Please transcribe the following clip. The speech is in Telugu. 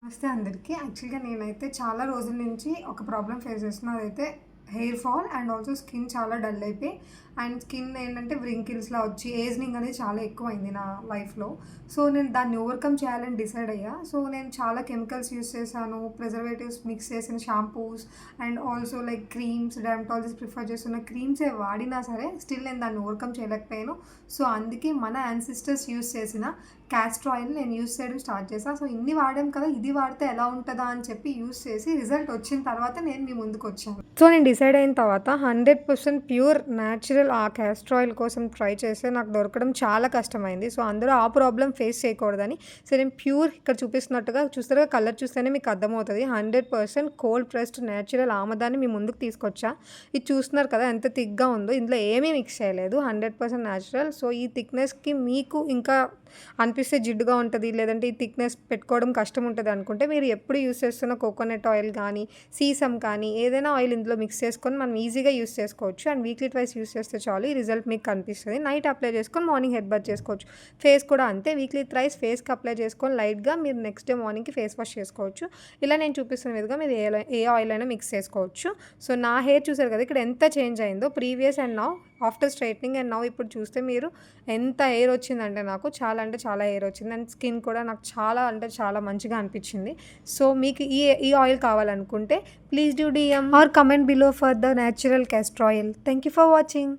నమస్తే అందరికీ. యాక్చువల్‌గా నేనైతే చాలా రోజుల నుంచి ఒక ప్రాబ్లమ్ ఫేస్ చేస్తున్నా. అదైతే hair fall and also skin చాలా డల్ అయిపోయి అండ్ స్కిన్ ఏంటంటే వ్రింకిల్స్‌లా వచ్చి ఏజింగ్ అనేది చాలా ఎక్కువైంది నా లైఫ్‌లో. సో, నేను దాన్ని ఓవర్‌కమ్ చేయాలని డిసైడ్ అయ్యా. సో, నేను చాలా కెమికల్స్ యూజ్ చేశాను. ప్రిజర్వేటివ్స్ మిక్స్ చేసిన shampoos and also like creams, dermatologist prefer చేస్తున్న క్రీమ్సే వాడినా సరే స్టిల్ నేను దాన్ని ఓవర్‌కమ్ చేయలేకపోయాను. సో, అందుకే మన యాన్సిస్టర్స్ యూజ్ చేసిన క్యాస్టర్ ఆయిల్ నేను యూజ్ చేయడం స్టార్ట్ చేశా. సో, ఇన్ని వాడాం కదా! ఇది వాడితే ఎలా ఉంటదా అని చెప్పి యూజ్ చేసి రిజల్ట్ వచ్చిన తర్వాత నేను మీ ముందుకొచ్చాను. సో, నేను డిసైడ్ అయిన తర్వాత 100% ప్యూర్ న్యాచురల్ ఆ క్యాస్టర్ ఆయిల్ కోసం ట్రై చేస్తే నాకు దొరకడం చాలా కష్టమైంది. సో, అందరూ ఆ ప్రాబ్లమ్ ఫేస్ చేయకూడదని సో, నేను ప్యూర్ ఇక్కడ చూపిస్తున్నట్టుగా చూస్తారుగా కలర్ చూస్తేనే మీకు అర్థమవుతది. 100% కోల్డ్ ప్రెస్డ్ న్యాచురల్ ఆమదాన్ని మీ ముందుకు తీసుకొచ్చా. ఇది చూస్తున్నారు కదా! ఎంత థిక్‌గా ఉందో. ఇందులో ఏమీ మిక్స్ చేయలేదు. 100% న్యాచురల్. సో, ఈ థిక్‌నెస్‌కి మీకు ఇంకా అనిపిస్తే జిడ్డుగా ఉంటది. లేదంటే ఈ థిక్‌నెస్ పెట్టుకోవడం కష్టం ఉంటది అనుకుంటే మీరు ఎప్పుడు యూజ్ చేస్తున్న కోకోనట్ ఆయిల్ గానీ, సీసమ్ కానీ ఏదైనా ఆయిల్ ఇందులో మిక్స్ చేసుకొని మనం ఈజీగా యూజ్ చేసుకోవచ్చు. అండ్ వీక్లీ ట్వైస్ యూజ్ చేస్తే చాలు ఈ రిజల్ట్ మీకు కనిపిస్తది. నైట్ అప్లై చేసుకొని మార్నింగ్ హెడ్ బాత్ చేసుకోవచ్చు. ఫేస్ కూడా అంతే. వీక్లీ థ్రైస్ ఫేస్‌కి అప్లై చేసుకొని లైట్‌గా మీరు నెక్స్ట్ డే మార్నింగ్‌కి ఫేస్ వాష్ చేసుకోవచ్చు. ఇలా నేను చూపిస్తున్న విధంగా మీరు ఏ ఆయిల్ అయినా మిక్స్ చేసుకోవచ్చు. సో, నా హెయిర్ చూసారు కదా! ఇక్కడ ఎంత చేంజ్ అయిందో previous and now after straightening and now ఇప్పుడు చూస్తే మీరు ఎంత హెయిర్ వచ్చిందంటే నాకు చాలా అంటే చాలా హెయిర్ వచ్చింది. అండ్ స్కిన్ కూడా నాకు చాలా అంటే చాలా మంచిగా అనిపించింది. సో, మీకు ఈ ఆయిల్ కావాలనుకుంటే please do DM or comment below for the natural castor oil. Thank you for watching.